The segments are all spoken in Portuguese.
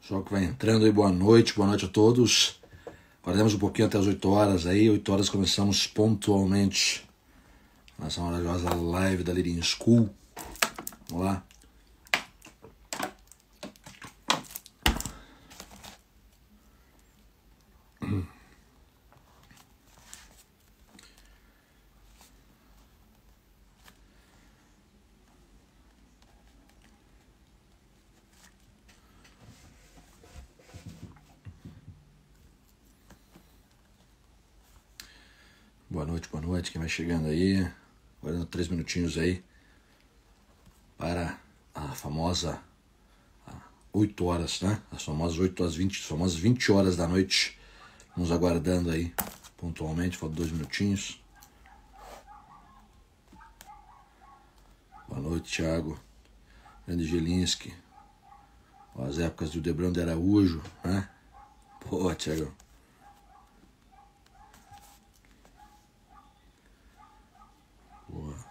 Pessoal que vai entrando aí, boa noite a todos. Guardemos um pouquinho até as 8 horas aí, 8 horas começamos pontualmente nessa maravilhosa live da Leading School. Vamos lá. Boa noite, quem vai chegando aí, guardando 3 minutinhos aí para a famosa 8 horas, né? As famosas 8 às 20, as famosas 20 horas da noite, nos aguardando aí pontualmente, faltam 2 minutinhos. Boa noite, Thiago, Grande Gelinski, as épocas do Debrão de Araújo, né? Pô, Thiago. Boa.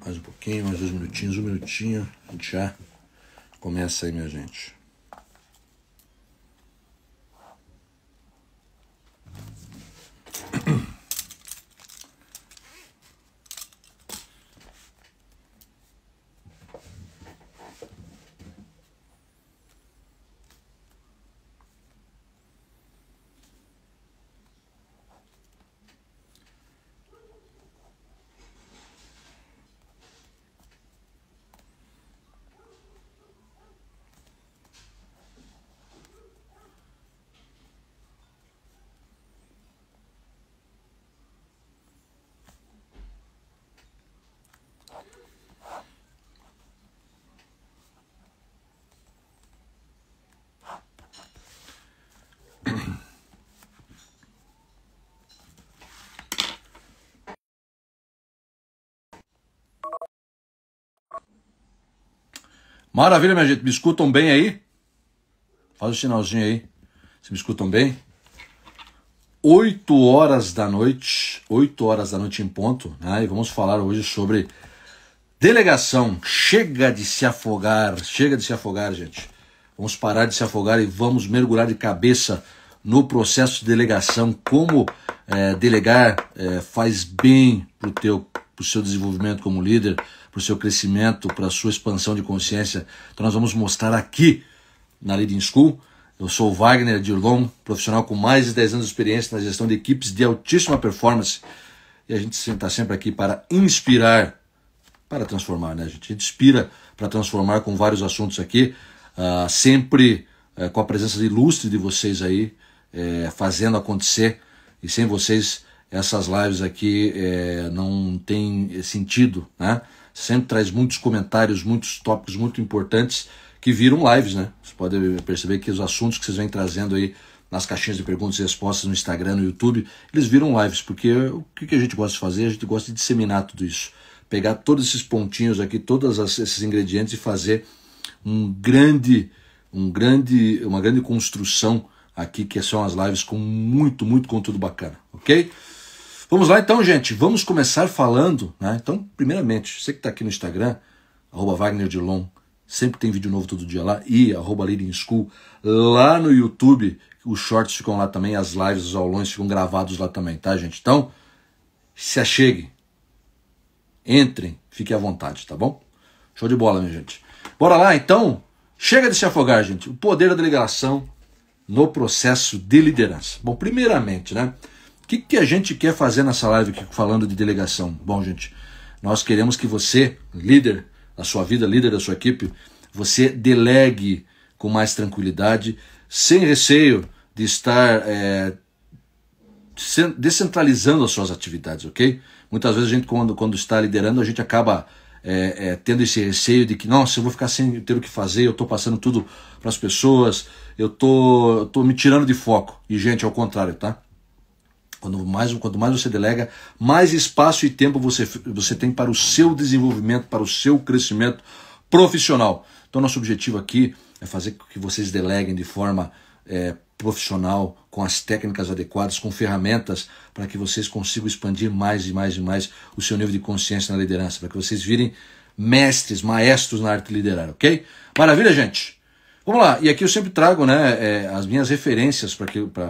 Mais um pouquinho, mais 2 minutinhos, 1 minutinho, a gente já começa aí, minha gente. Maravilha, minha gente. Me escutam bem aí? Faz o sinalzinho aí. Se me escutam bem? 8 horas da noite. 8 horas da noite em ponto, né? E vamos falar hoje sobre delegação. Chega de se afogar. Chega de se afogar, gente. Vamos parar de se afogar e vamos mergulhar de cabeça no processo de delegação. Como delegar faz bem pro seu desenvolvimento como líder, para o seu crescimento, para a sua expansão de consciência. Então nós vamos mostrar aqui na Leading School. Eu sou o Wagner Dirlon, profissional com mais de 10 anos de experiência na gestão de equipes de altíssima performance. E a gente está sempre aqui para inspirar, para transformar, né, gente? A gente inspira para transformar com vários assuntos aqui, sempre com a presença ilustre de vocês aí, fazendo acontecer. E sem vocês, essas lives aqui não tem sentido, né? Sempre traz muitos comentários, muitos tópicos muito importantes que viram lives, né? Você pode perceber que os assuntos que vocês vêm trazendo aí nas caixinhas de perguntas e respostas no Instagram, no YouTube, eles viram lives, porque o que a gente gosta de fazer? A gente gosta de disseminar tudo isso. Pegar todos esses pontinhos aqui, todos esses ingredientes e fazer uma grande construção aqui, que são as lives com muito conteúdo bacana, ok? Vamos lá então, gente, vamos começar falando, né? Então, primeiramente, você que está aqui no Instagram, @WagnerDirlon, sempre tem vídeo novo todo dia lá, e @Leading School, lá no YouTube, os shorts ficam lá também, as lives, os aulões ficam gravados lá também, tá, gente? Então, se acheguem, entrem, fiquem à vontade, tá bom? Show de bola, minha gente. Bora lá, então, chega de se afogar, gente, o poder da delegação no processo de liderança. Bom, primeiramente, né? O que a gente quer fazer nessa live aqui falando de delegação? Bom, gente, nós queremos que você, líder da sua vida, líder da sua equipe, você delegue com mais tranquilidade, sem receio de estar descentralizando as suas atividades, ok? Muitas vezes a gente, quando está liderando, a gente acaba tendo esse receio de que, nossa, eu vou ficar sem ter o que fazer, eu estou passando tudo para as pessoas, eu tô me tirando de foco. E, gente, ao contrário, tá? Quanto mais você delega, mais espaço e tempo você tem para o seu desenvolvimento, para o seu crescimento profissional. Então, nosso objetivo aqui é fazer com que vocês deleguem de forma profissional, com as técnicas adequadas, com ferramentas, para que vocês consigam expandir mais e mais e mais o seu nível de consciência na liderança, para que vocês virem mestres, maestros na arte de liderar, ok? Maravilha, gente? Vamos lá, e aqui eu sempre trago, né, as minhas referências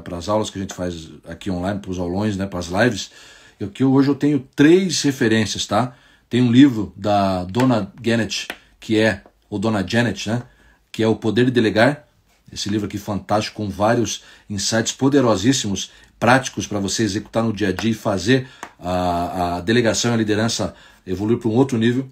para as aulas que a gente faz aqui online, para os aulões, né, para as lives. Hoje eu tenho 3 referências, tá? Tem um livro da Donna Janet, ou Donna Janet, né, que é O Poder de Delegar. Esse livro aqui fantástico, com vários insights poderosíssimos, práticos para você executar no dia a dia e fazer a delegação e a liderança evoluir para um outro nível.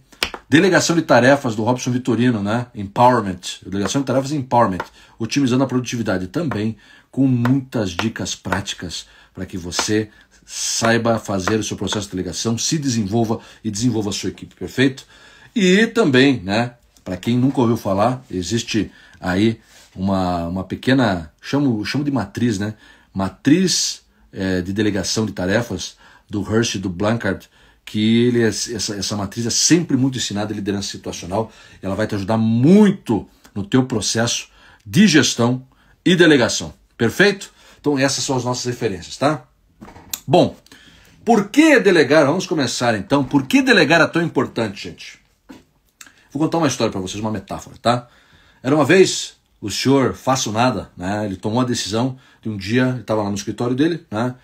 Delegação de tarefas do Robson Vitorino, né? Empowerment. Delegação de tarefas e Empowerment. Otimizando a produtividade também, com muitas dicas práticas para que você saiba fazer o seu processo de delegação, se desenvolva e desenvolva a sua equipe, perfeito? E também, né? Para quem nunca ouviu falar, existe aí uma pequena, chamo de matriz, né? Matriz de delegação de tarefas do Hirsch e do Blanchard, que essa matriz é sempre muito ensinada em liderança situacional. Ela vai te ajudar muito no teu processo de gestão e delegação. Perfeito? Então essas são as nossas referências, tá? Bom, por que delegar? Vamos começar então. Por que delegar é tão importante, gente? Vou contar uma história para vocês, uma metáfora, tá? Era uma vez o senhor Faço Nada, né? Ele tomou a decisão de um dia, ele estava lá no escritório dele, né?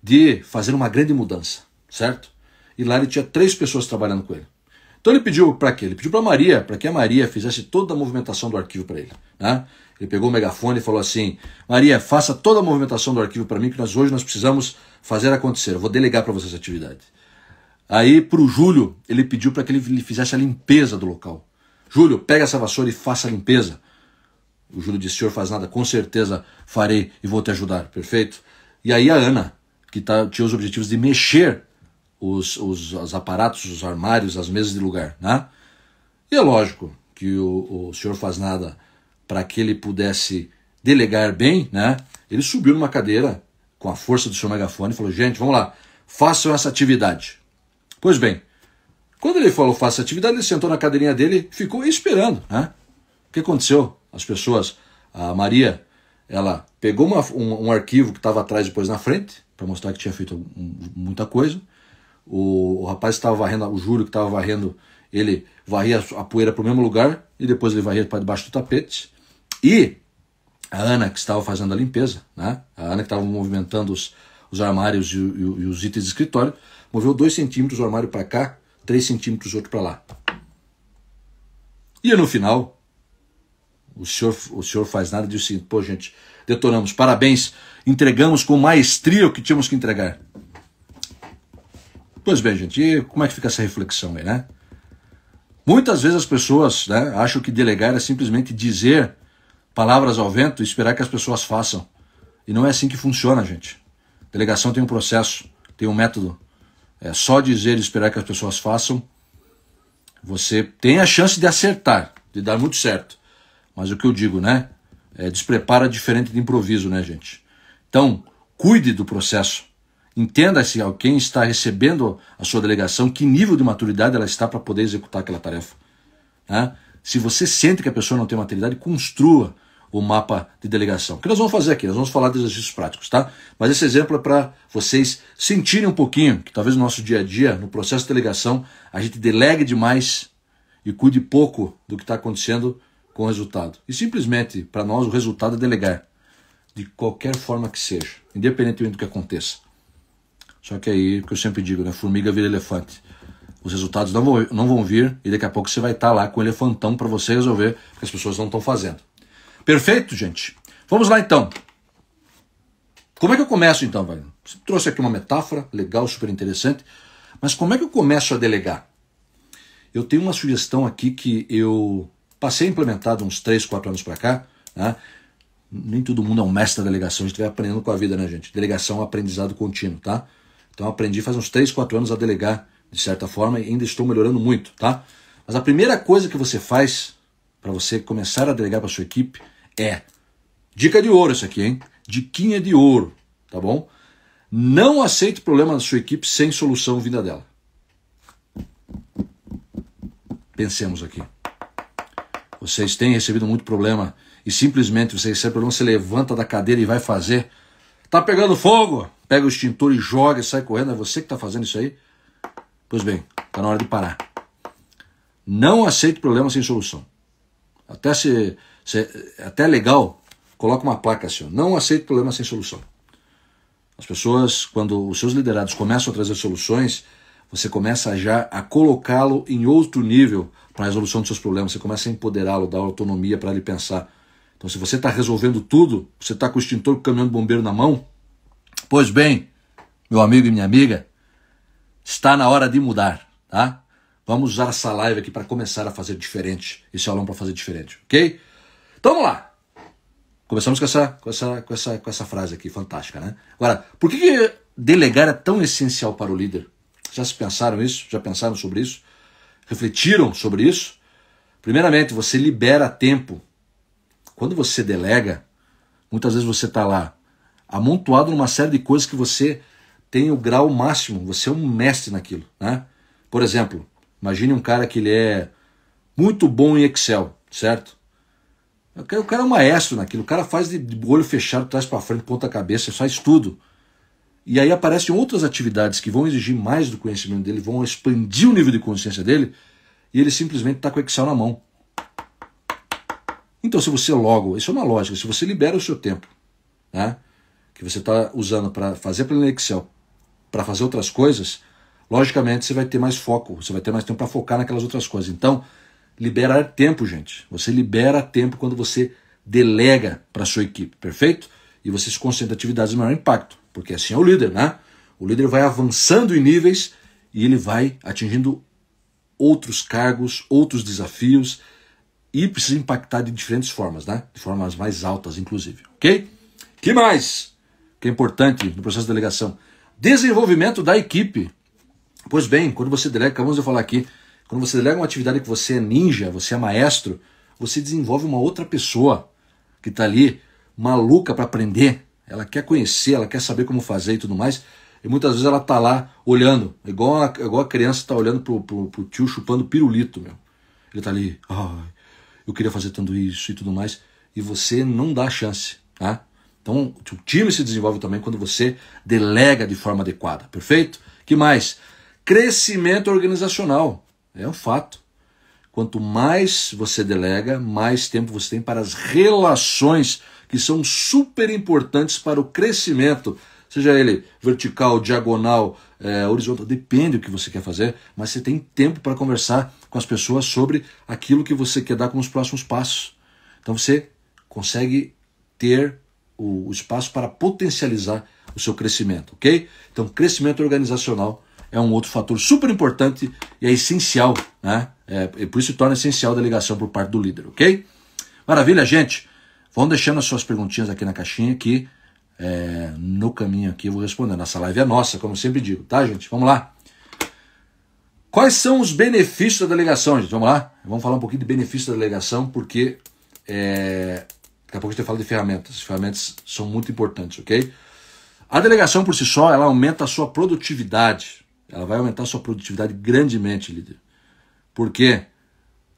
De fazer uma grande mudança, certo? E lá ele tinha 3 pessoas trabalhando com ele. Então ele pediu para quê? Ele pediu para Maria, para que a Maria fizesse toda a movimentação do arquivo para ele, né? Ele pegou o megafone e falou assim: Maria, faça toda a movimentação do arquivo para mim, que hoje nós precisamos fazer acontecer. Eu vou delegar para você essa atividade. Aí para o Júlio, ele pediu para que ele fizesse a limpeza do local. Júlio, pega essa vassoura e faça a limpeza. O Júlio disse: senhor Faz Nada, com certeza farei e vou te ajudar, perfeito? E aí a Ana, que tinha os objetivos de mexer os aparatos, os armários, as mesas de lugar, né? E é lógico que o senhor Faz Nada, para que ele pudesse delegar bem, né? Ele subiu numa cadeira com a força do seu megafone e falou: gente, vamos lá, façam essa atividade. Pois bem, quando ele falou faça essa atividade, ele sentou na cadeirinha dele e ficou esperando, né? O que aconteceu? As pessoas, a Maria, ela pegou um arquivo que estava atrás e depois na frente, para mostrar que tinha feito muita coisa. O rapaz que estava varrendo, o Júlio que estava varrendo, ele varria a poeira para o mesmo lugar e depois ele varria para debaixo do tapete. E a Ana, que estava fazendo a limpeza, né? A Ana que estava movimentando os armários e os itens de escritório, moveu 2 centímetros o armário para cá, 3 centímetros o outro para lá. E no final, o senhor Faz Nada e disse assim: pô, gente, detonamos, parabéns, entregamos com maestria o que tínhamos que entregar. Pois bem, gente, e como é que fica essa reflexão aí, né? Muitas vezes as pessoas, né, acham que delegar é simplesmente dizer palavras ao vento e esperar que as pessoas façam. E não é assim que funciona, gente. Delegação tem um processo, tem um método. É só dizer e esperar que as pessoas façam. Você tem a chance de acertar, de dar muito certo. Mas o que eu digo, né? Despreparo é diferente de improviso, né, gente? Então, cuide do processo. Entenda-se quem está recebendo a sua delegação, que nível de maturidade ela está para poder executar aquela tarefa. Né? Se você sente que a pessoa não tem maturidade, construa o mapa de delegação. O que nós vamos fazer aqui? Nós vamos falar de exercícios práticos, tá? Mas esse exemplo é para vocês sentirem um pouquinho que talvez no nosso dia a dia, no processo de delegação, a gente delegue demais e cuide pouco do que está acontecendo com o resultado. E simplesmente, para nós, o resultado é delegar. De qualquer forma que seja, independentemente do que aconteça. Só que aí, o que eu sempre digo, né? Formiga vira elefante. Os resultados não vão vir e daqui a pouco você vai estar lá com o elefantão para você resolver, porque as pessoas não estão fazendo. Perfeito, gente? Vamos lá então. Como é que eu começo então, velho? Você trouxe aqui uma metáfora legal, super interessante, mas como é que eu começo a delegar? Eu tenho uma sugestão aqui que eu passei a implementar uns 3, 4 anos para cá, né? Nem todo mundo é um mestre da delegação, a gente vai aprendendo com a vida, né, gente? Delegação é um aprendizado contínuo, tá? Então eu aprendi faz uns 3, 4 anos a delegar de certa forma, ainda estou melhorando muito, tá? Mas a primeira coisa que você faz para você começar a delegar para sua equipe é, dica de ouro isso aqui, hein? Diquinha de ouro, tá bom? Não aceite problema da sua equipe sem solução vinda dela. Pensemos aqui. Vocês têm recebido muito problema e simplesmente você recebe problema, você levanta da cadeira e vai fazer. Tá pegando fogo? Pega o extintor e joga e sai correndo. É você que está fazendo isso aí? Pois bem, está na hora de parar. Não aceite problema sem solução. Até é legal, coloca uma placa assim, ó, não aceite problema sem solução. As pessoas, quando os seus liderados começam a trazer soluções, você começa já a colocá-lo em outro nível para a resolução dos seus problemas, você começa a empoderá-lo, dar autonomia para ele pensar. Então, se você está resolvendo tudo, você está com o extintor, com o caminhão de bombeiro na mão, pois bem, meu amigo e minha amiga, está na hora de mudar, tá? Vamos usar essa live aqui para começar a fazer diferente, esse aulão para fazer diferente, ok? Então, vamos lá. Começamos com essa frase aqui, fantástica, né? Agora, por que delegar é tão essencial para o líder? Já se pensaram isso? Já pensaram sobre isso? Refletiram sobre isso? Primeiramente, você libera tempo. Quando você delega, muitas vezes você está lá amontoado numa série de coisas que você tem o grau máximo, você é um mestre naquilo, né? Por exemplo, imagine um cara que ele é muito bom em Excel, certo? O cara é um maestro naquilo, o cara faz de olho fechado, trás para frente, ponta cabeça, faz tudo. E aí aparecem outras atividades que vão exigir mais do conhecimento dele, vão expandir o nível de consciência dele, e ele simplesmente está com o Excel na mão. Então, se você logo, isso é uma lógica, se você libera o seu tempo, né, que você está usando para fazer planilha Excel, para fazer outras coisas, logicamente você vai ter mais foco, você vai ter mais tempo para focar naquelas outras coisas. Então, liberar tempo, gente. Você libera tempo quando você delega para a sua equipe, perfeito? E você se concentra em atividades de maior impacto, porque assim é o líder, né? O líder vai avançando em níveis e ele vai atingindo outros cargos, outros desafios e precisa impactar de diferentes formas, né? De formas mais altas, inclusive, ok? Que mais? Que é importante no processo de delegação? Desenvolvimento da equipe. Pois bem, quando você delega, acabamos de falar aqui, quando você delega uma atividade que você é ninja, você é maestro, você desenvolve uma outra pessoa que está ali maluca para aprender. Ela quer conhecer, ela quer saber como fazer e tudo mais. E muitas vezes ela está lá olhando, igual a criança está olhando pro tio chupando pirulito, meu. Ele está ali, eu queria fazer tudo isso e tudo mais. E você não dá a chance, tá? Então o time se desenvolve também quando você delega de forma adequada, perfeito? Que mais? Crescimento organizacional. É um fato. Quanto mais você delega, mais tempo você tem para as relações que são super importantes para o crescimento, seja ele vertical, diagonal, horizontal, depende do que você quer fazer, mas você tem tempo para conversar com as pessoas sobre aquilo que você quer dar como os próximos passos. Então você consegue ter o espaço para potencializar o seu crescimento, ok? Então crescimento organizacional é um outro fator super importante e é essencial, né? Por isso se torna essencial a delegação por parte do líder, ok? Maravilha, gente. Vão deixando as suas perguntinhas aqui na caixinha que no caminho aqui eu vou respondendo. Essa live é nossa, como eu sempre digo, tá, gente? Vamos lá. Quais são os benefícios da delegação, gente? Vamos lá? Vamos falar um pouquinho de benefícios da delegação, porque daqui a pouco a gente fala de ferramentas. As ferramentas são muito importantes, ok? A delegação por si só, ela aumenta a sua produtividade. Ela vai aumentar a sua produtividade grandemente, líder. Por quê?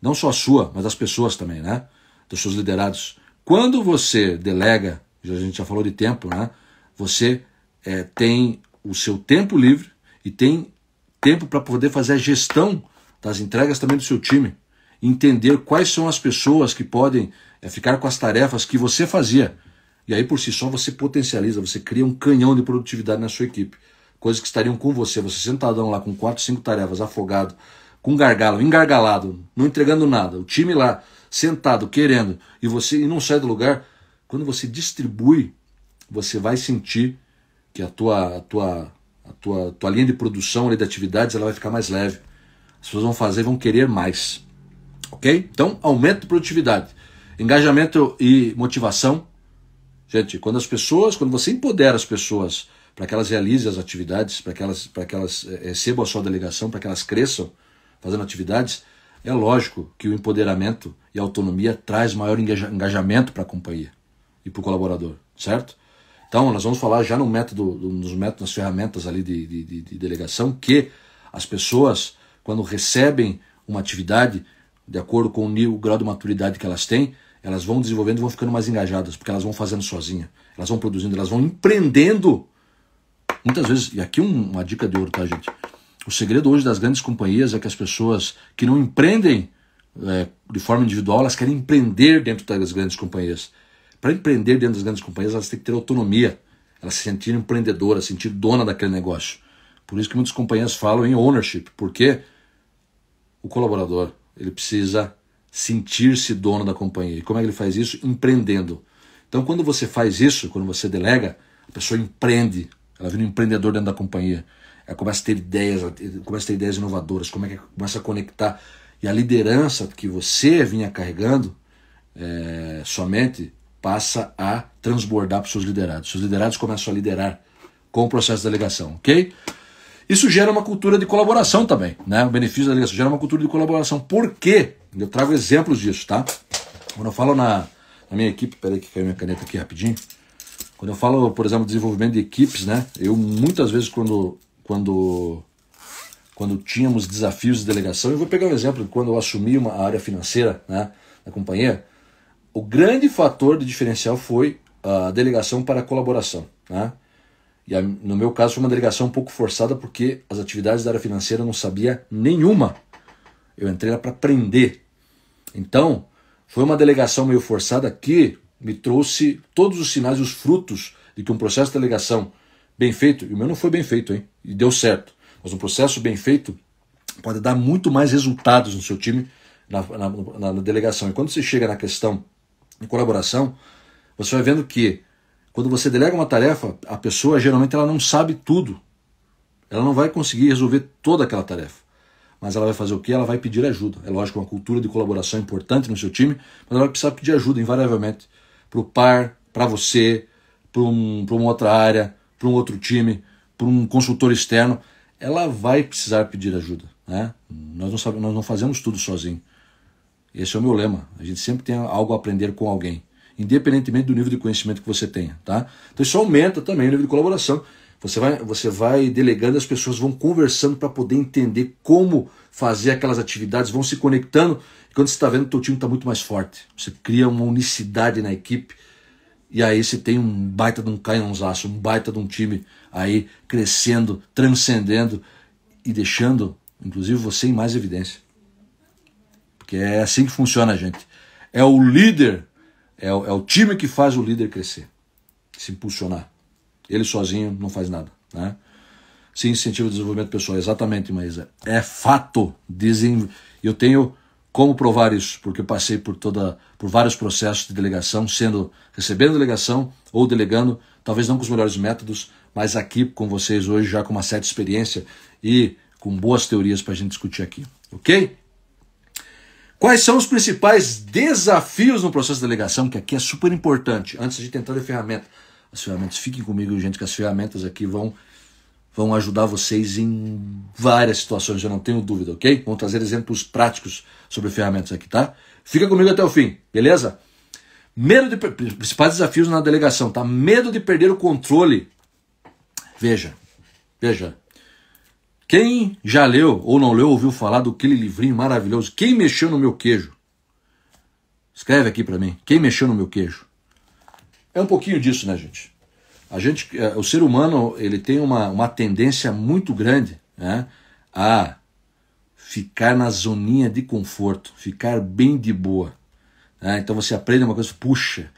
Não só a sua, mas das pessoas também, né? Dos seus liderados. Quando você delega, a gente já falou de tempo, né? Você tem o seu tempo livre e tem tempo para poder fazer a gestão das entregas também do seu time. Entender quais são as pessoas que podem ficar com as tarefas que você fazia. E aí, por si só, você potencializa, você cria um canhão de produtividade na sua equipe. Coisas que estariam com você sentadão lá com 4, 5 tarefas, afogado, com gargalo, engargalado, não entregando nada. O time lá, sentado, querendo, e não sai do lugar. Quando você distribui, você vai sentir que a tua linha de produção ali, de atividades, ela vai ficar mais leve. As pessoas vão fazer e vão querer mais. Ok? Então, aumento de produtividade. Engajamento e motivação. Gente, quando você empodera as pessoas para que elas realizem as atividades, para que elas recebam a sua delegação, para que elas cresçam fazendo atividades, é lógico que o empoderamento e a autonomia traz maior engajamento para a companhia e para o colaborador, certo? Então, nós vamos falar já nos métodos, nas ferramentas ali de delegação, que as pessoas, quando recebem uma atividade, de acordo com o grau de maturidade que elas têm, elas vão desenvolvendo e vão ficando mais engajadas, porque elas vão fazendo sozinha, elas vão produzindo, elas vão empreendendo. Muitas vezes, e aqui uma dica de ouro, tá, gente? O segredo hoje das grandes companhias é que as pessoas que não empreendem de forma individual, elas querem empreender dentro das grandes companhias. Para empreender dentro das grandes companhias, elas têm que ter autonomia, elas se sentirem empreendedoras, se sentir dona daquele negócio. Por isso que muitas companhias falam em ownership, porque o colaborador, ele precisa sentir-se dono da companhia. E como é que ele faz isso? Empreendendo. Então, quando você faz isso, quando você delega, a pessoa empreende, ela vira um empreendedor dentro da companhia. Ela começa a ter ideias inovadoras, começa a conectar. E a liderança que você vinha carregando, somente passa a transbordar para os seus liderados. Seus liderados começam a liderar com o processo de delegação, ok? Isso gera uma cultura de colaboração também, né? O benefício da delegação gera uma cultura de colaboração. Por quê? Eu trago exemplos disso, tá? Quando eu falo na minha equipe, peraí que caiu minha caneta aqui rapidinho. Quando eu falo, por exemplo, desenvolvimento de equipes, né? Eu muitas vezes quando tínhamos desafios de delegação, eu vou pegar um exemplo de quando eu assumi uma área financeira, né, da companhia, o grande fator de diferencial foi a delegação para a colaboração, né? E no meu caso foi uma delegação um pouco forçada porque as atividades da área financeira eu não sabia nenhuma. Eu entrei lá para aprender. Então, foi uma delegação meio forçada que me trouxe todos os sinais e os frutos de que um processo de delegação bem feito, e o meu não foi bem feito, hein? E deu certo. Mas um processo bem feito pode dar muito mais resultados no seu time na delegação. E quando você chega na questão de colaboração, você vai vendo que quando você delega uma tarefa, a pessoa geralmente ela não sabe tudo. Ela não vai conseguir resolver toda aquela tarefa. Mas ela vai fazer o quê? Ela vai pedir ajuda. É lógico, uma cultura de colaboração importante no seu time, mas ela vai precisar pedir ajuda, invariavelmente. Para o par, para você, para uma outra área, para um outro time, para um consultor externo. Ela vai precisar pedir ajuda, né? Nós não fazemos tudo sozinho. Esse é o meu lema. A gente sempre tem algo a aprender com alguém, independentemente do nível de conhecimento que você tenha, tá? Então isso aumenta também o nível de colaboração. Você vai delegando, as pessoas vão conversando para poder entender como fazer aquelas atividades, vão se conectando, e quando você está vendo, o teu time está muito mais forte. Você cria uma unicidade na equipe, e aí você tem um baita de um canhãozaço, um baita de um time aí crescendo, transcendendo e deixando, inclusive, você em mais evidência. Porque é assim que funciona, gente. É o líder, é o time que faz o líder crescer, se impulsionar. Ele sozinho não faz nada, né? Se incentiva o desenvolvimento pessoal, exatamente, Maísa. É fato. Eu tenho como provar isso, porque eu passei por vários processos de delegação, recebendo delegação ou delegando, talvez não com os melhores métodos, mas aqui com vocês hoje já com uma certa experiência e com boas teorias para a gente discutir aqui, ok? Quais são os principais desafios no processo de delegação, que aqui é super importante, antes de a gente entrar em ferramenta. As ferramentas, fiquem comigo, gente, que as ferramentas aqui vão ajudar vocês em várias situações, eu não tenho dúvida, ok? Vamos trazer exemplos práticos sobre ferramentas aqui, tá? Fica comigo até o fim, beleza? Principais desafios na delegação, tá? Medo de perder o controle. Veja. Quem já leu ou não leu, ouviu falar do aquele livrinho maravilhoso, Quem Mexeu no Meu Queijo? Escreve aqui pra mim, Quem Mexeu no Meu Queijo? É um pouquinho disso, né, gente? O ser humano, ele tem uma tendência muito grande, né, a ficar na zoninha de conforto, ficar bem de boa. Né? Então você aprende uma coisa, puxa,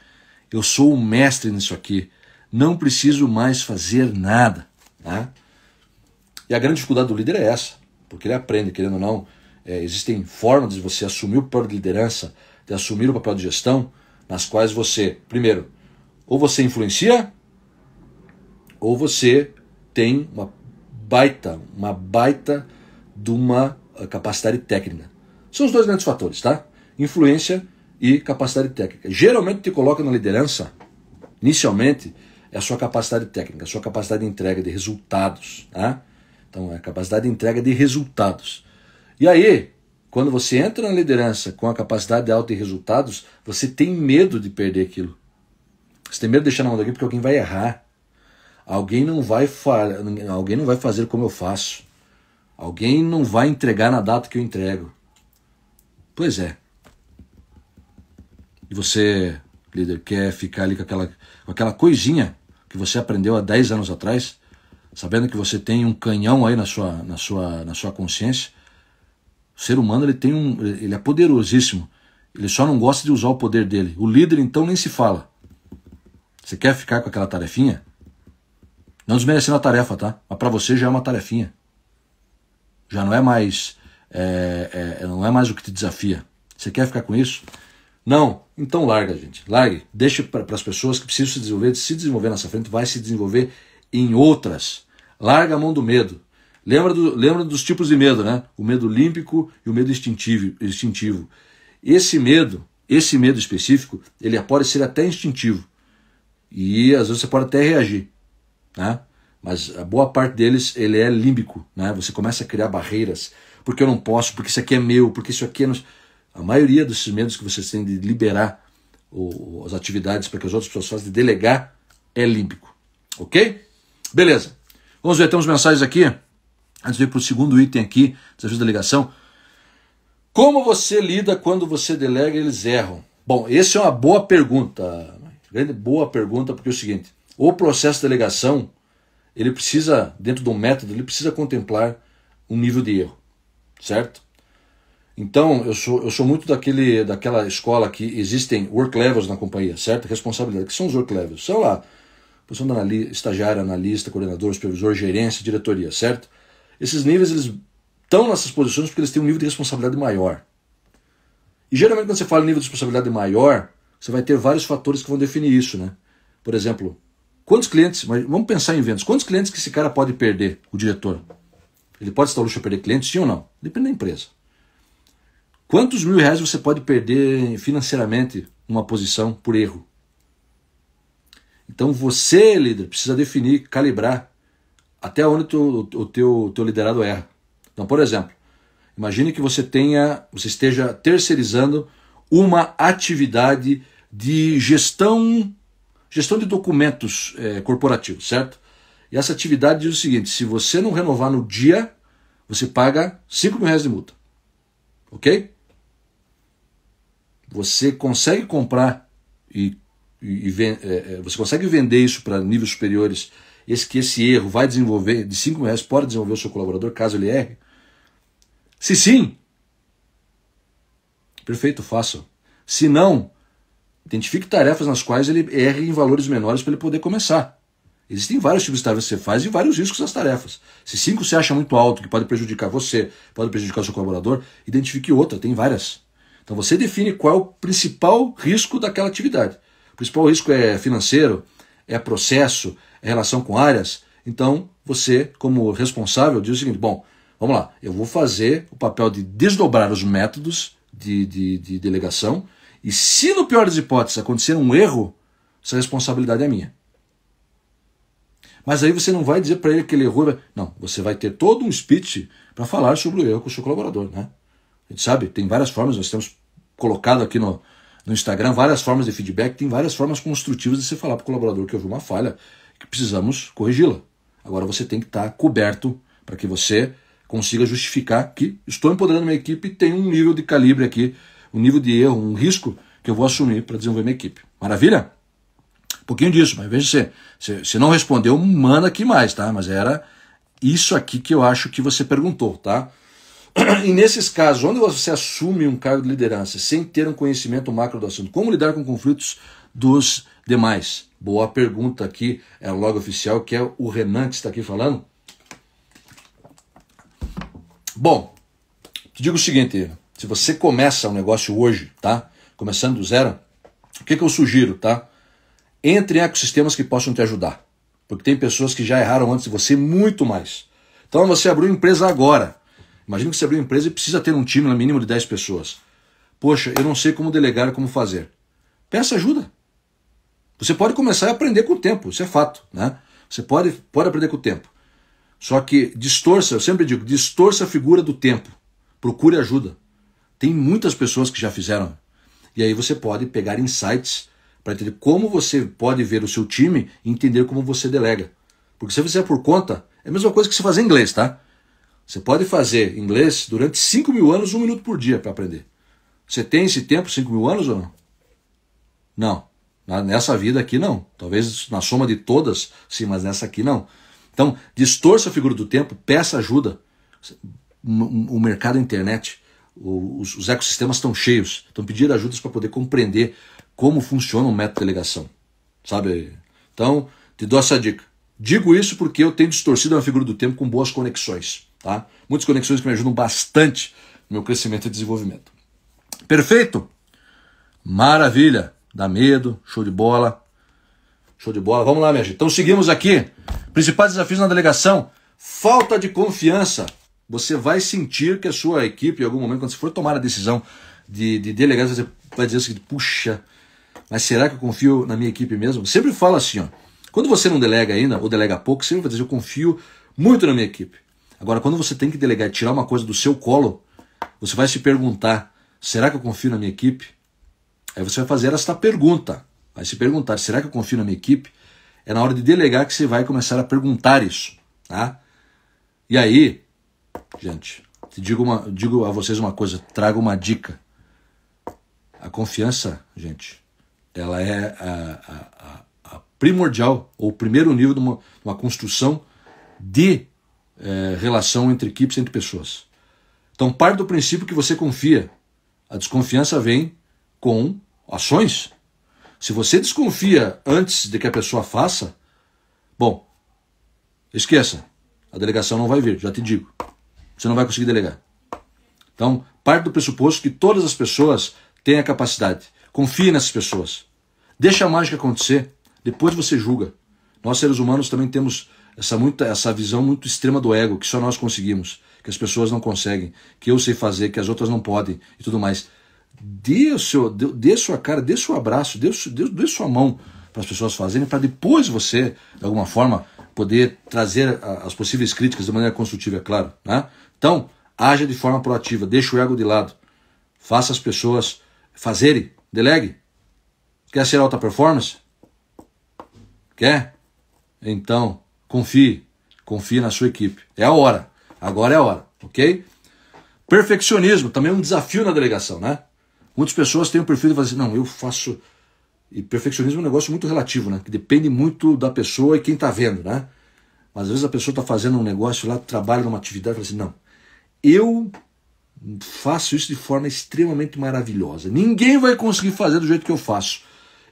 eu sou um mestre nisso aqui, não preciso mais fazer nada. Né? E a grande dificuldade do líder é essa, porque ele aprende, querendo ou não, existem formas de você assumir o papel de liderança, de assumir o papel de gestão, nas quais você, primeiro, ou você influencia, ou você tem uma baita de uma capacidade técnica. São os dois grandes fatores, tá? Influência e capacidade técnica. Geralmente te coloca na liderança, inicialmente, é a sua capacidade técnica, a sua capacidade de entrega de resultados. Tá? Então, é a capacidade de entrega de resultados. E aí, quando você entra na liderança com a capacidade de alta de resultados, você tem medo de perder aquilo. Você tem medo de deixar na mão de alguém porque alguém vai errar. Alguém não vai fazer como eu faço. Alguém não vai entregar na data que eu entrego. Pois é. E você, líder, quer ficar ali com aquela coisinha que você aprendeu há 10 anos atrás, sabendo que você tem um canhão aí na sua consciência. O ser humano ele é poderosíssimo. Ele só não gosta de usar o poder dele. O líder, então, nem se fala. Você quer ficar com aquela tarefinha? Não desmerecendo a tarefa, tá? Mas para você já é uma tarefinha. Já não é mais não é mais o que te desafia. Você quer ficar com isso? Não. Então larga, gente. Largue. Deixa para as pessoas que precisam se desenvolver nessa frente, vai se desenvolver em outras. Larga a mão do medo. Lembra dos tipos de medo, né? O medo límbico e o medo instintivo. Esse medo específico, ele pode ser até instintivo. E às vezes você pode até reagir, né? Mas a boa parte deles, ele é límbico, né? Você começa a criar barreiras, porque eu não posso, porque isso aqui é meu, porque isso aqui é... A maioria desses medos que vocês têm de liberar as atividades para que as outras pessoas façam, de delegar, é límbico. Ok? Beleza. Vamos ver, temos mensagens aqui. Antes de ir para o segundo item aqui, desafios da delegação. Como você lida quando você delega e eles erram? Bom, essa é uma boa pergunta. Grande boa pergunta, porque é o seguinte. O processo de delegação, ele precisa, dentro do método, ele precisa contemplar um nível de erro. Certo? Então, eu sou muito daquela escola que existem work levels na companhia, certo? Responsabilidade. O que são os work levels? São lá, posição do estagiário, analista, coordenador, supervisor, gerência, diretoria, certo? Esses níveis, eles estão nessas posições porque eles têm um nível de responsabilidade maior. E geralmente quando você fala em nível de responsabilidade maior, você vai ter vários fatores que vão definir isso, né? Por exemplo, quantos clientes, vamos pensar em vendas, quantos clientes que esse cara pode perder, o diretor? Ele pode estar ao luxo de perder clientes, sim ou não? Depende da empresa. Quantos R$1.000 você pode perder financeiramente numa posição por erro? Então você, líder, precisa definir, calibrar até onde o teu liderado erra. Então, por exemplo, imagine que você esteja terceirizando uma atividade de gestão de documentos corporativos, certo? E essa atividade diz o seguinte: se você não renovar no dia, você paga R$5.000 de multa. Ok? Você consegue comprar você consegue vender isso para níveis superiores, esse erro vai desenvolver, de R$5.000 pode desenvolver o seu colaborador caso ele erre? Se sim, perfeito, faça. Se não, identifique tarefas nas quais ele erre em valores menores para ele poder começar. Existem vários tipos de tarefas que você faz e vários riscos das tarefas. Se 5 você acha muito alto, que pode prejudicar você, pode prejudicar o seu colaborador, identifique outra, tem várias. Então você define qual é o principal risco daquela atividade. O principal risco é financeiro, é processo, é relação com áreas. Então você, como responsável, diz o seguinte: bom, vamos lá, eu vou fazer o papel de desdobrar os métodos de delegação e se no pior das hipóteses acontecer um erro, essa responsabilidade é minha. Mas aí você não vai dizer para ele que ele errou. Não, você vai ter todo um speech para falar sobre o erro com o seu colaborador, né? A gente sabe, tem várias formas, nós temos colocado aqui no Instagram várias formas de feedback, tem várias formas construtivas de você falar para o colaborador que houve uma falha, que precisamos corrigi-la. Agora você tem que estar coberto para que você consiga justificar que estou empoderando minha equipe e tem um nível de calibre aqui, um nível de erro, um risco que eu vou assumir para desenvolver minha equipe. Maravilha? Um pouquinho disso, mas veja se não respondeu, manda aqui mais, tá? Mas era isso aqui que eu acho que você perguntou, tá? E nesses casos, onde você assume um cargo de liderança sem ter um conhecimento macro do assunto, como lidar com conflitos dos demais? Boa pergunta aqui, é o logo oficial, que é o Renan que está aqui falando. Bom, te digo o seguinte, se você começa um negócio hoje, tá? Começando do zero, o que eu sugiro, tá? Entre em ecossistemas que possam te ajudar. Porque tem pessoas que já erraram antes de você muito mais. Então você abriu uma empresa agora. Imagina que você abriu uma empresa e precisa ter um time no mínimo de 10 pessoas. Poxa, eu não sei como delegar, como fazer. Peça ajuda. Você pode começar a aprender com o tempo, isso é fato, né? Você pode aprender com o tempo. Só que distorça, eu sempre digo, distorça a figura do tempo. Procure ajuda. Tem muitas pessoas que já fizeram. E aí você pode pegar insights para entender como você pode ver o seu time e entender como você delega. Porque se você fizer por conta, é a mesma coisa que você fazer inglês, tá? Você pode fazer inglês durante 5.000 anos, 1 minuto por dia para aprender. Você tem esse tempo, 5.000 anos ou não? Não. Nessa vida aqui não. Talvez na soma de todas, sim, mas nessa aqui não. Então, distorça a figura do tempo, peça ajuda. O mercado, a internet, os ecossistemas estão cheios. Estão pedindo ajudas para poder compreender como funciona o método de delegação. Sabe? Então, te dou essa dica. Digo isso porque eu tenho distorcido a figura do tempo com boas conexões. Tá? Muitas conexões que me ajudam bastante no meu crescimento e desenvolvimento. Perfeito? Maravilha. Dá medo, show de bola. Show de bola. Vamos lá, minha gente. Então seguimos aqui. Principais desafios na delegação. Falta de confiança. Você vai sentir que a sua equipe, em algum momento, quando você for tomar a decisão de delegar, você vai dizer o seguinte, puxa, mas será que eu confio na minha equipe mesmo? Sempre falo assim, ó. Quando você não delega ainda, ou delega pouco, sempre vai dizer, eu confio muito na minha equipe. Agora, quando você tem que delegar e tirar uma coisa do seu colo, você vai se perguntar, será que eu confio na minha equipe? Aí você vai fazer esta pergunta. Vai se perguntar, será que eu confio na minha equipe? É na hora de delegar que você vai começar a perguntar isso. Tá? E aí, gente, digo a vocês uma coisa, trago uma dica. A confiança, gente, ela é a primordial, ou o primeiro nível de uma construção de relação entre equipes, entre pessoas. Então parte do princípio que você confia. A desconfiança vem com ações. Se você desconfia antes de que a pessoa faça, bom, esqueça, a delegação não vai vir, já te digo. Você não vai conseguir delegar. Então, parte do pressuposto que todas as pessoas têm a capacidade. Confie nessas pessoas. Deixa a mágica acontecer, depois você julga. Nós, seres humanos, também temos essa visão muito extrema do ego, que só nós conseguimos, que as pessoas não conseguem, que eu sei fazer, que as outras não podem e tudo mais. Dê sua cara, dê seu abraço, dê sua mão para as pessoas fazerem, para depois você, de alguma forma, poder trazer as possíveis críticas de maneira construtiva, é claro. Né? Então, haja de forma proativa, deixe o ego de lado, faça as pessoas fazerem, delegue. Quer ser alta performance? Quer? Então, confie na sua equipe. É a hora, agora é a hora, ok? Perfeccionismo, também é um desafio na delegação, né? Muitas pessoas têm o perfil de fazer assim, não, eu faço... E perfeccionismo é um negócio muito relativo, né? Que depende muito da pessoa e quem está vendo, né? Mas às vezes a pessoa está fazendo um negócio lá, trabalha numa atividade e fala assim, não, eu faço isso de forma extremamente maravilhosa. Ninguém vai conseguir fazer do jeito que eu faço.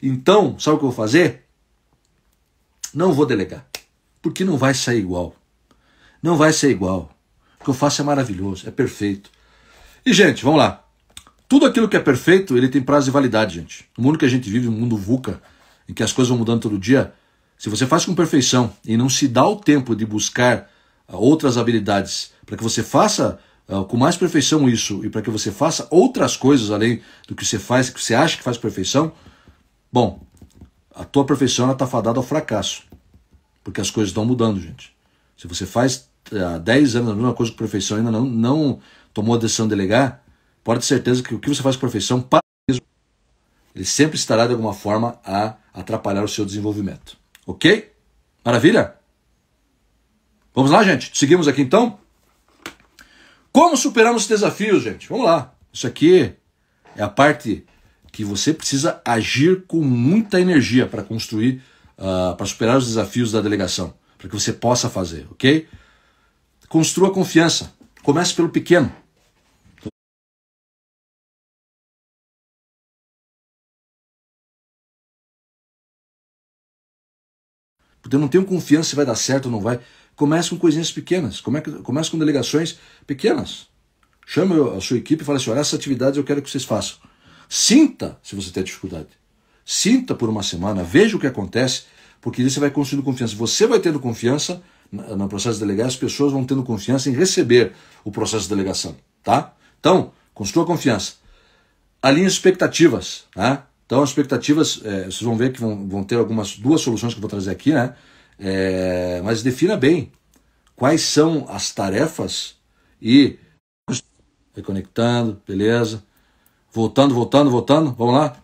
Então, sabe o que eu vou fazer? Não vou delegar. Porque não vai sair igual. Não vai ser igual. O que eu faço é maravilhoso, é perfeito. E, gente, vamos lá. Tudo aquilo que é perfeito, ele tem prazo de validade, gente. No mundo que a gente vive, no mundo VUCA, em que as coisas vão mudando todo dia, se você faz com perfeição e não se dá o tempo de buscar outras habilidades para que você faça com mais perfeição isso e para que você faça outras coisas além do que você faz, que você acha que faz com perfeição, bom, a tua perfeição está fadada ao fracasso. Porque as coisas estão mudando, gente. Se você faz há 10 anos a mesma coisa com perfeição e ainda não tomou a decisão de delegar, pode ter certeza que o que você faz com perfeição, ele sempre estará de alguma forma a atrapalhar o seu desenvolvimento. Ok? Maravilha? Vamos lá, gente? Seguimos aqui então? Como superamos os desafios, gente? Vamos lá. Isso aqui é a parte que você precisa agir com muita energia para construir, para superar os desafios da delegação, para que você possa fazer, ok? Construa confiança. Comece pelo pequeno. Porque eu não tenho confiança se vai dar certo ou não vai. Comece com coisinhas pequenas. Comece com delegações pequenas. Chame a sua equipe e fale assim, olha, essas atividades eu quero que vocês façam. Sinta se você tem dificuldade. Sinta por uma semana, veja o que acontece, porque aí você vai construindo confiança. Você vai tendo confiança no processo de delegar, as pessoas vão tendo confiança em receber o processo de delegação. Tá? Então, construa confiança. Alinhe expectativas. Tá? Então as expectativas, vocês vão ver que vão ter duas soluções que eu vou trazer aqui, né? Mas defina bem quais são as tarefas e reconectando, beleza? Voltando, vamos lá?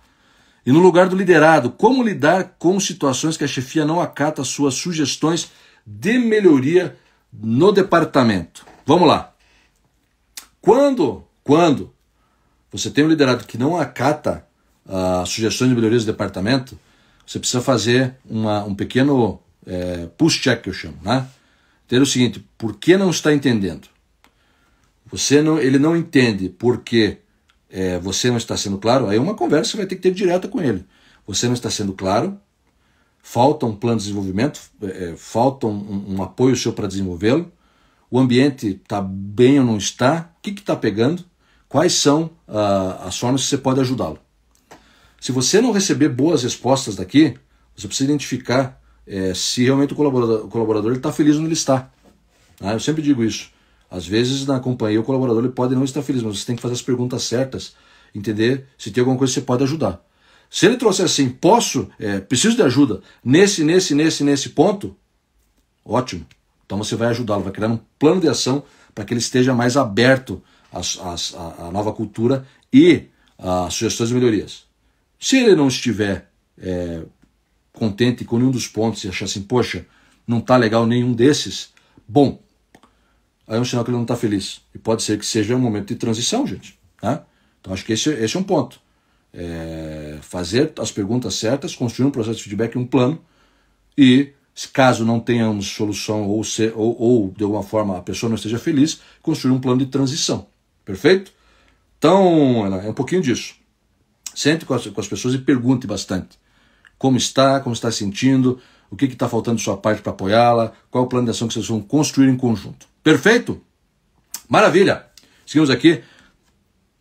E no lugar do liderado, como lidar com situações que a chefia não acata suas sugestões de melhoria no departamento? Vamos lá. Quando você tem um liderado que não acata as sugestões de melhorias do departamento, você precisa fazer um pequeno push check, que eu chamo, né? Ter o seguinte: por que não está entendendo? Ele não entende porque você não está sendo claro. Aí uma conversa você vai ter que ter direta com ele. Você não está sendo claro, falta um plano de desenvolvimento, falta um apoio seu para desenvolvê-lo, o ambiente está bem ou não está, o que está pegando, quais são as formas que você pode ajudá-lo. Se você não receber boas respostas daqui, você precisa identificar se realmente o colaborador está feliz onde ele está. Eu sempre digo isso. Às vezes na companhia o colaborador ele pode não estar feliz, mas você tem que fazer as perguntas certas, entender se tem alguma coisa que você pode ajudar. Se ele trouxer assim, preciso de ajuda nesse ponto, ótimo. Então você vai ajudá-lo, vai criar um plano de ação para que ele esteja mais aberto à nova cultura e a sugestões de melhorias. Se ele não estiver contente com nenhum dos pontos e achar assim, poxa, não está legal nenhum desses, bom, aí é um sinal que ele não está feliz. E pode ser que seja um momento de transição, gente. Né? Então acho que esse é um ponto. Fazer as perguntas certas, construir um processo de feedback e um plano, e caso não tenhamos solução ou de alguma forma a pessoa não esteja feliz, construir um plano de transição. Perfeito? Então é um pouquinho disso. Sente com as pessoas e pergunte bastante. Como está se sentindo, o que está faltando de sua parte para apoiá-la, qual é o plano de ação que vocês vão construir em conjunto. Perfeito? Maravilha! Seguimos aqui.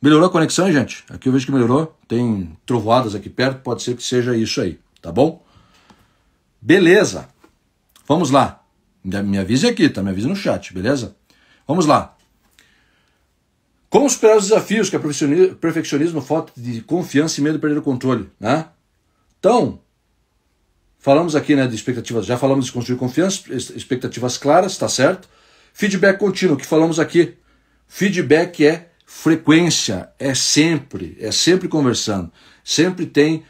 Melhorou a conexão, gente? Aqui eu vejo que melhorou. Tem trovoadas aqui perto, pode ser que seja isso aí, tá bom? Beleza. Vamos lá. Me avise aqui, tá? Me avise no chat, beleza? Vamos lá. Como superar os desafios que é perfeccionismo, falta de confiança e medo de perder o controle, né? Então, falamos aqui, né, de expectativas, já falamos de construir confiança, expectativas claras, tá certo? Feedback contínuo, que falamos aqui. Feedback é frequência, é sempre conversando. Sempre tem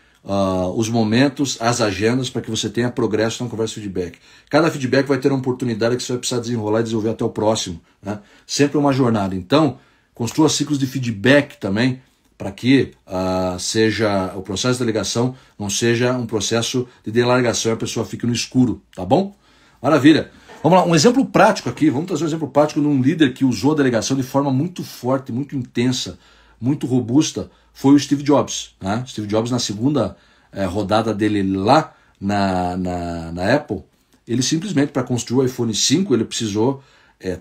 os momentos, as agendas para que você tenha progresso na conversa feedback. Cada feedback vai ter uma oportunidade que você vai precisar desenrolar e desenvolver até o próximo, né? Sempre uma jornada. Então, construa ciclos de feedback também, para que o processo de delegação não seja um processo de delargação e a pessoa fique no escuro, tá bom? Maravilha. Vamos lá, um exemplo prático aqui, vamos trazer um exemplo prático de um líder que usou a delegação de forma muito forte, muito intensa, muito robusta, foi o Steve Jobs. Né? Steve Jobs, na segunda rodada dele lá na Apple, ele simplesmente, para construir o iPhone 5, ele precisou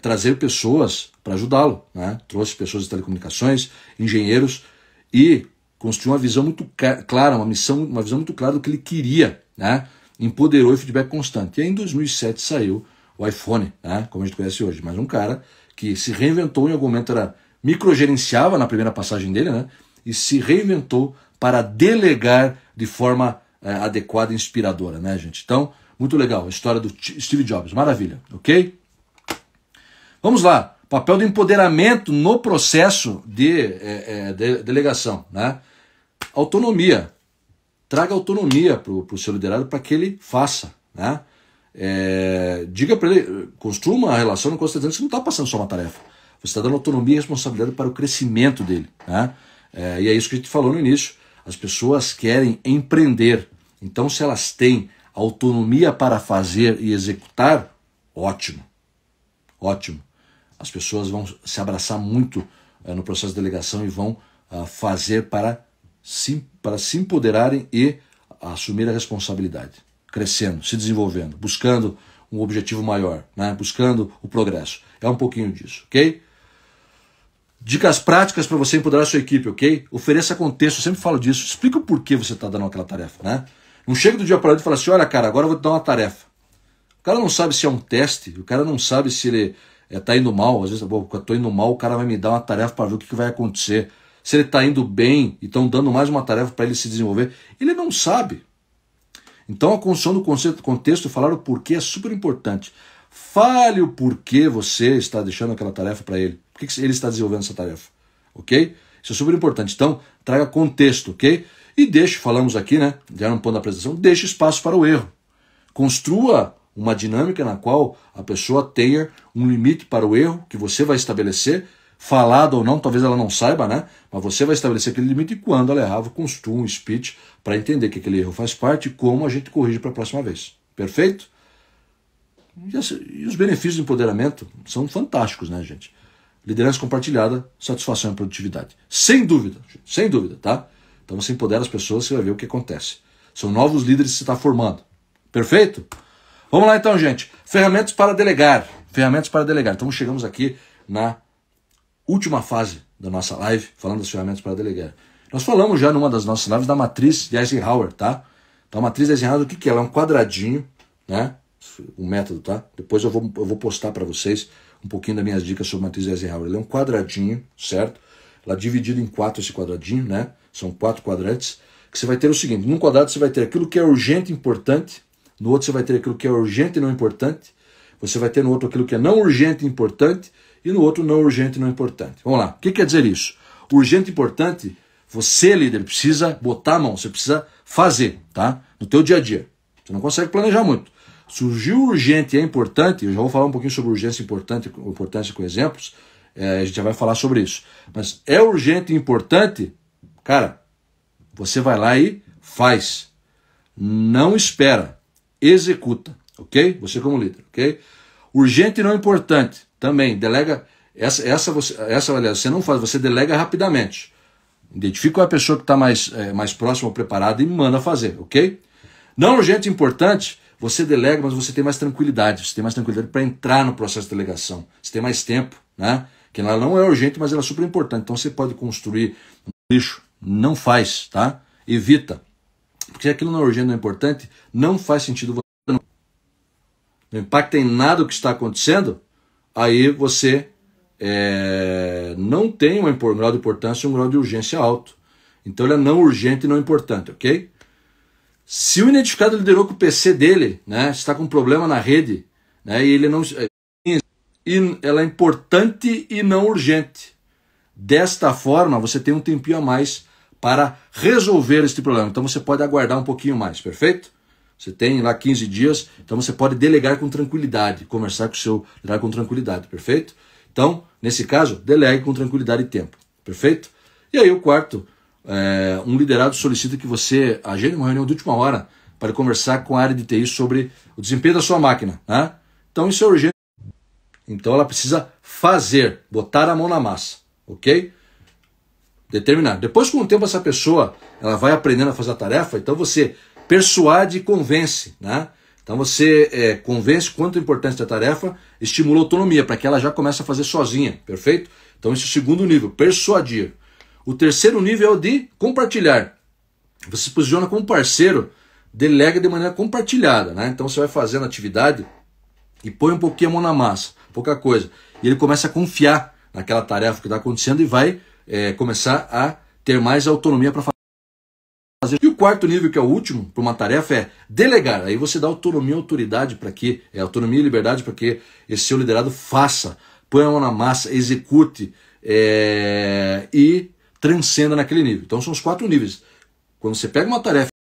trazer pessoas para ajudá-lo. Né? Trouxe pessoas de telecomunicações, engenheiros, e construiu uma visão muito clara, uma visão muito clara do que ele queria. Né? Empoderou o feedback constante. E aí em 2007 saiu o iPhone, né? Como a gente conhece hoje. Mas um cara que se reinventou, em algum momento microgerenciava na primeira passagem dele, né? E se reinventou para delegar de forma adequada e inspiradora, né, gente? Então, muito legal, a história do Steve Jobs, maravilha, ok? Vamos lá, papel do empoderamento no processo de delegação, né? Autonomia, traga autonomia para o seu liderado para que ele faça, né? Diga para ele, construa uma relação no qual você está dizendo que você não está passando só uma tarefa, você está dando autonomia e responsabilidade para o crescimento dele, né? E é isso que a gente falou no início, as pessoas querem empreender, então se elas têm autonomia para fazer e executar, ótimo, ótimo. As pessoas vão se abraçar muito no processo de delegação e vão fazer para se empoderarem e assumir a responsabilidade, crescendo, se desenvolvendo, buscando um objetivo maior, né? Buscando o progresso. É um pouquinho disso, ok? Dicas práticas para você empoderar a sua equipe, ok? Ofereça contexto, eu sempre falo disso. Explica o porquê você está dando aquela tarefa, né? Não chega do dia para o outro e fala assim, olha cara, agora eu vou te dar uma tarefa. O cara não sabe se é um teste, o cara não sabe se ele está indo mal. Às vezes, eu estou indo mal, o cara vai me dar uma tarefa para ver o que vai acontecer. se ele está indo bem e estão dando mais uma tarefa para ele se desenvolver. Ele não sabe. Então a construção do contexto e falar o porquê é super importante. Fale o porquê você está deixando aquela tarefa para ele. Por que ele está desenvolvendo essa tarefa? Ok? Isso é super importante. Então, traga contexto, ok? E deixe, falamos aqui, né? Já no ponto da apresentação, deixe espaço para o erro. Construa uma dinâmica na qual a pessoa tenha um limite para o erro que você vai estabelecer, falado ou não, talvez ela não saiba, né? Mas você vai estabelecer aquele limite e quando ela errar, construa um speech para entender que aquele erro faz parte e como a gente corrige para a próxima vez. Perfeito? E os benefícios do empoderamento são fantásticos, né, gente? Liderança compartilhada, satisfação e produtividade. Sem dúvida, tá? Então você empodera as pessoas, você vai ver o que acontece. São novos líderes que você está formando. Perfeito? Vamos lá então, gente. Ferramentas para delegar. Ferramentas para delegar. Então chegamos aqui na última fase da nossa live, falando das ferramentas para delegar. Nós falamos já numa das nossas lives da matriz de Eisenhower, tá? Então a matriz de Eisenhower, o que é? Ela é um quadradinho, né? O método, tá? Depois eu vou postar para vocês um pouquinho das minhas dicas sobre a matriz de Eisenhower. Ele é um quadradinho, certo? Ela é dividida em 4 esse quadradinho, né? São 4 quadrantes. Que você vai ter o seguinte: num quadrado você vai ter aquilo que é urgente e importante, no outro você vai ter aquilo que é urgente e não importante, você vai ter no outro aquilo que é não urgente e importante, e no outro não urgente e não importante. Vamos lá. O que quer dizer isso? Urgente e importante, você, líder, precisa botar a mão, você precisa fazer, tá? No teu dia a dia. Você não consegue planejar muito. Surgiu urgente e é importante, eu já vou falar um pouquinho sobre urgência e importância com exemplos, a gente já vai falar sobre isso. Mas é urgente e importante, cara, você vai lá e faz. Não espera, executa, ok? Você como líder, ok? Urgente e não importante, também, delega, essa você não faz, você delega rapidamente. Identifica a pessoa que está mais próxima ou preparada e manda fazer, ok? Não urgente e importante, você delega, mas você tem mais tranquilidade. Você tem mais tranquilidade para entrar no processo de delegação. Você tem mais tempo, né? Que ela não é urgente, mas ela é super importante. Então você pode construir um lixo. Não faz, tá? Evita. Porque se aquilo não é urgente, não é importante, não faz sentido você não impacta em nada o que está acontecendo, aí você não tem um grau de importância e um grau de urgência alto. Então ele é não urgente e não importante, ok? Se o identificado liderou que o PC dele, né, está com um problema na rede, né, e ele não, e ela é importante e não urgente. Desta forma, você tem um tempinho a mais para resolver este problema. Então você pode aguardar um pouquinho mais, perfeito? Você tem lá 15 dias, então você pode delegar com tranquilidade, conversar com o seu liderar com tranquilidade, perfeito? Então, nesse caso, delegue com tranquilidade e tempo, perfeito? E aí o quarto, um liderado solicita que você agende uma reunião de última hora para conversar com a área de TI sobre o desempenho da sua máquina, né? Então isso é urgente. Então ela precisa fazer, botar a mão na massa, ok? Determinar. Depois, com o tempo, essa pessoa ela vai aprendendo a fazer a tarefa, então você persuade e convence, né? Então você convence quanto é importante a tarefa, estimula a autonomia, para que ela já comece a fazer sozinha, perfeito? Então esse é o segundo nível, persuadir. O terceiro nível é o de compartilhar. Você se posiciona como parceiro, delega de maneira compartilhada, né? Então você vai fazendo a atividade e põe um pouquinho a mão na massa, pouca coisa. E ele começa a confiar naquela tarefa que está acontecendo e vai começar a ter mais autonomia para fazer. E o quarto nível, que é o último, para uma tarefa, é delegar. Aí você dá autonomia e autoridade para que, autonomia e liberdade para que esse seu liderado faça, põe a mão na massa, execute e transcenda naquele nível. Então são os 4 níveis. Quando você pega uma tarefa